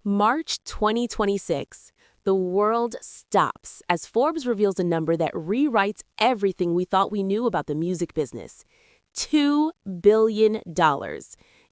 March 2026. The world stops as Forbes reveals a number that rewrites everything we thought we knew about the music business. $2 billion.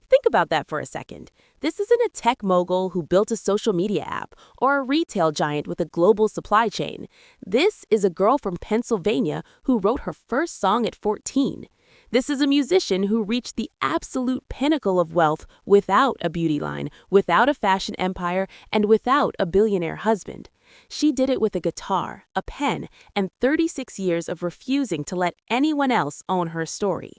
Think about that for a second. This isn't a tech mogul who built a social media app or a retail giant with a global supply chain. This is a girl from Pennsylvania who wrote her first song at 14. This is a musician who reached the absolute pinnacle of wealth without a beauty line, without a fashion empire, and without a billionaire husband. She did it with a guitar, a pen, and 36 years of refusing to let anyone else own her story.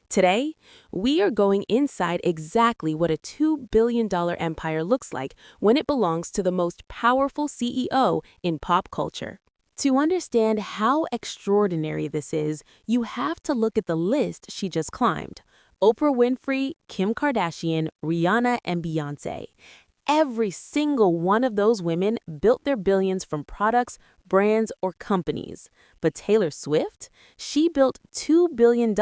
Today, we are going inside exactly what a $2 billion empire looks like when it belongs to the most powerful CEO in pop culture. To understand how extraordinary this is, you have to look at the list she just climbed. Oprah Winfrey, Kim Kardashian, Rihanna, and Beyoncé. Every single one of those women built their billions from products, brands, or companies. But Taylor Swift? She built $2 billion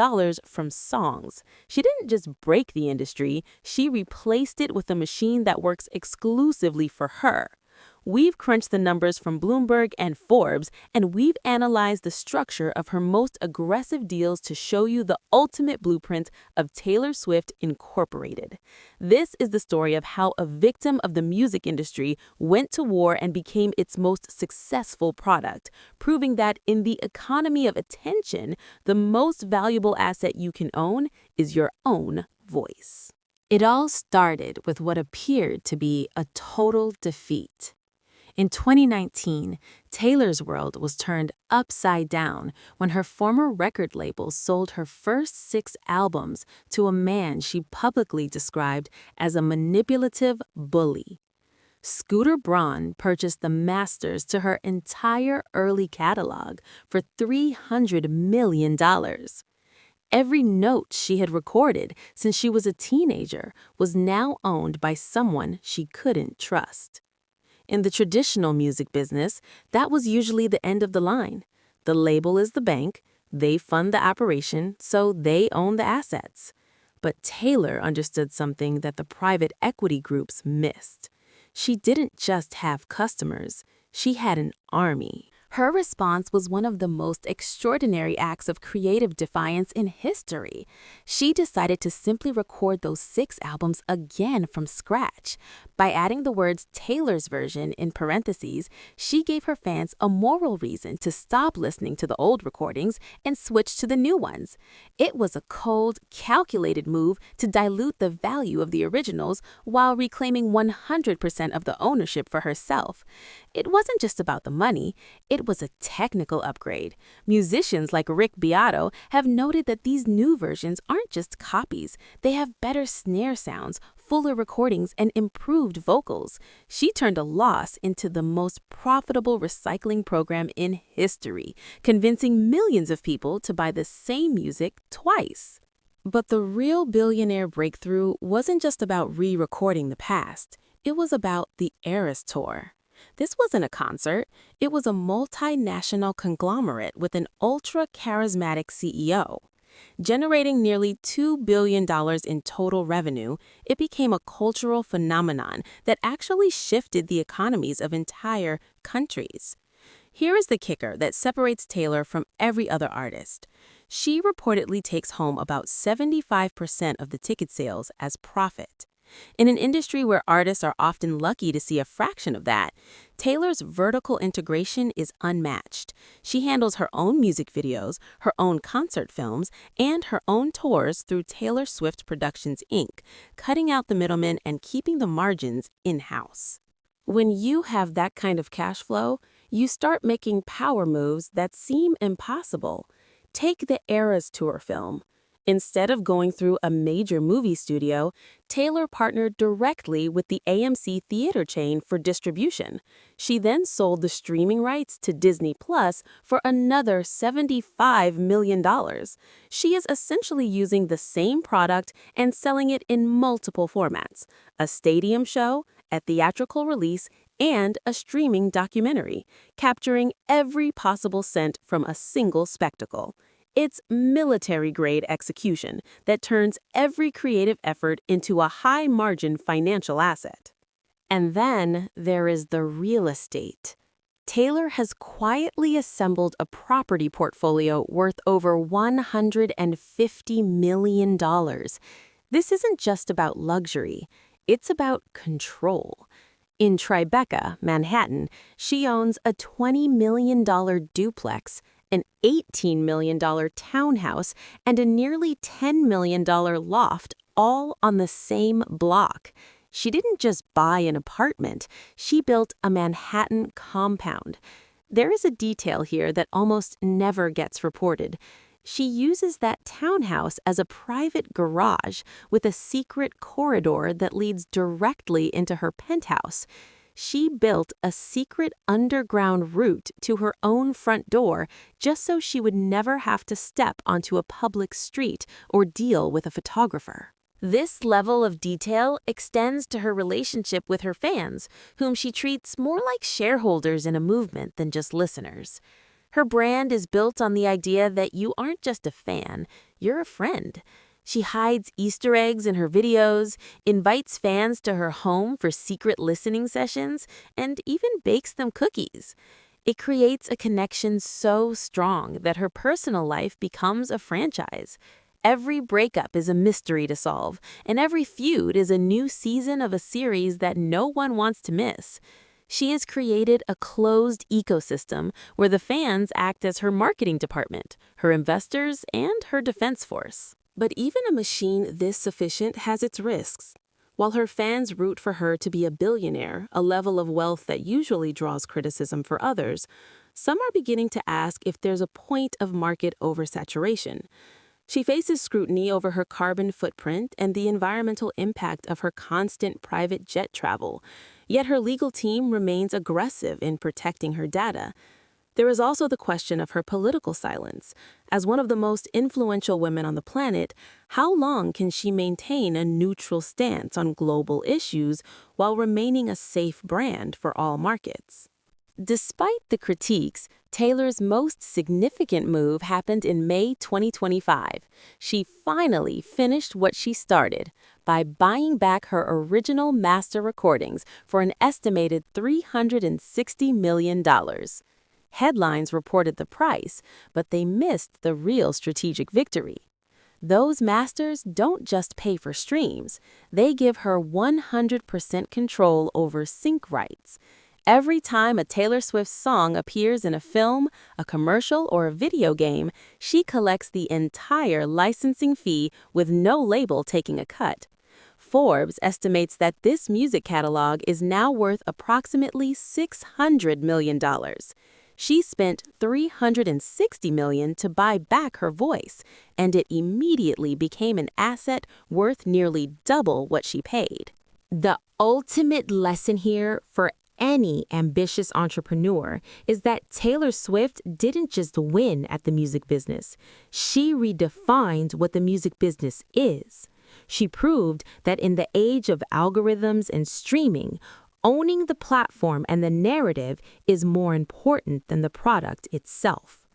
from songs. She didn't just break the industry, she replaced it with a machine that works exclusively for her. We've crunched the numbers from Bloomberg and Forbes, and we've analyzed the structure of her most aggressive deals to show you the ultimate blueprint of Taylor Swift Incorporated. This is the story of how a victim of the music industry went to war and became its most successful product, proving that in the economy of attention, the most valuable asset you can own is your own voice. It all started with what appeared to be a total defeat. In 2019, Taylor's world was turned upside down when her former record label sold her first 6 albums to a man she publicly described as a manipulative bully. Scooter Braun purchased the masters to her entire early catalog for $300 million. Every note she had recorded since she was a teenager was now owned by someone she couldn't trust. In the traditional music business, that was usually the end of the line. The label is the bank, they fund the operation, so they own the assets. But Taylor understood something that the private equity groups missed. She didn't just have customers, she had an army. Her response was one of the most extraordinary acts of creative defiance in history. She decided to simply record those 6 albums again from scratch. By adding the words Taylor's version in parentheses, she gave her fans a moral reason to stop listening to the old recordings and switch to the new ones. It was a cold, calculated move to dilute the value of the originals while reclaiming 100% of the ownership for herself. It wasn't just about the money, it was a technical upgrade. Musicians like Rick Beato have noted that these new versions aren't just copies. They have better snare sounds, fuller recordings, and improved vocals. She turned a loss into the most profitable recycling program in history, convincing millions of people to buy the same music twice. But the real billionaire breakthrough wasn't just about re-recording the past. It was about the Eras Tour. This wasn't a concert, it was a multinational conglomerate with an ultra-charismatic CEO. Generating nearly $2 billion in total revenue, it became a cultural phenomenon that actually shifted the economies of entire countries. Here is the kicker that separates Taylor from every other artist. She reportedly takes home about 75% of the ticket sales as profit. In an industry where artists are often lucky to see a fraction of that, Taylor's vertical integration is unmatched. She handles her own music videos, her own concert films, and her own tours through Taylor Swift Productions, Inc., cutting out the middlemen and keeping the margins in-house. When you have that kind of cash flow, you start making power moves that seem impossible. Take the Eras Tour film. Instead of going through a major movie studio, Taylor partnered directly with the AMC theater chain for distribution. She then sold the streaming rights to Disney Plus for another $75 million. She is essentially using the same product and selling it in multiple formats: a stadium show, a theatrical release, and a streaming documentary, capturing every possible cent from a single spectacle. It's military-grade execution that turns every creative effort into a high-margin financial asset. And then there is the real estate. Taylor has quietly assembled a property portfolio worth over $150 million. This isn't just about luxury, it's about control. In Tribeca, Manhattan, she owns a $20 million duplex, an $18 million townhouse, and a nearly $10 million loft, all on the same block. She didn't just buy an apartment, she built a Manhattan compound. There is a detail here that almost never gets reported. She uses that townhouse as a private garage with a secret corridor that leads directly into her penthouse. She built a secret underground route to her own front door just so she would never have to step onto a public street or deal with a photographer. This level of detail extends to her relationship with her fans, whom she treats more like shareholders in a movement than just listeners. Her brand is built on the idea that you aren't just a fan, you're a friend. She hides Easter eggs in her videos, invites fans to her home for secret listening sessions, and even bakes them cookies. It creates a connection so strong that her personal life becomes a franchise. Every breakup is a mystery to solve, and every feud is a new season of a series that no one wants to miss. She has created a closed ecosystem where the fans act as her marketing department, her investors, and her defense force. But even a machine this efficient has its risks. While her fans root for her to be a billionaire, a level of wealth that usually draws criticism for others, some are beginning to ask if there's a point of market oversaturation. She faces scrutiny over her carbon footprint and the environmental impact of her constant private jet travel, yet her legal team remains aggressive in protecting her data. There is also the question of her political silence. As one of the most influential women on the planet, how long can she maintain a neutral stance on global issues while remaining a safe brand for all markets? Despite the critiques, Taylor's most significant move happened in May 2025. She finally finished what she started by buying back her original master recordings for an estimated $360 million. Headlines reported the price, but they missed the real strategic victory. Those masters don't just pay for streams, they give her 100% control over sync rights. Every time a Taylor Swift song appears in a film, a commercial, or a video game, she collects the entire licensing fee with no label taking a cut. Forbes estimates that this music catalog is now worth approximately $600 million. She spent $360 million to buy back her voice, and it immediately became an asset worth nearly double what she paid. The ultimate lesson here for any ambitious entrepreneur is that Taylor Swift didn't just win at the music business. She redefined what the music business is. She proved that in the age of algorithms and streaming, owning the platform and the narrative is more important than the product itself.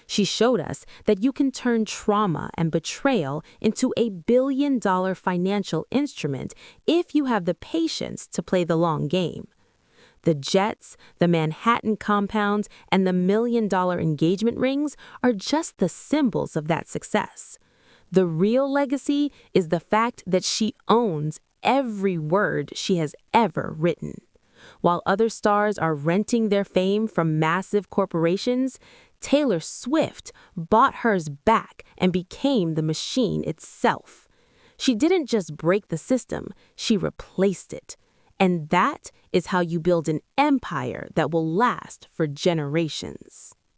She showed us that you can turn trauma and betrayal into a billion-dollar financial instrument if you have the patience to play the long game. The jets, the Manhattan compounds, and the million-dollar engagement rings are just the symbols of that success. The real legacy is the fact that she owns every word she has ever written. While other stars are renting their fame from massive corporations, Taylor Swift bought hers back and became the machine itself. She didn't just break the system, she replaced it. And that is how you build an empire that will last for generations.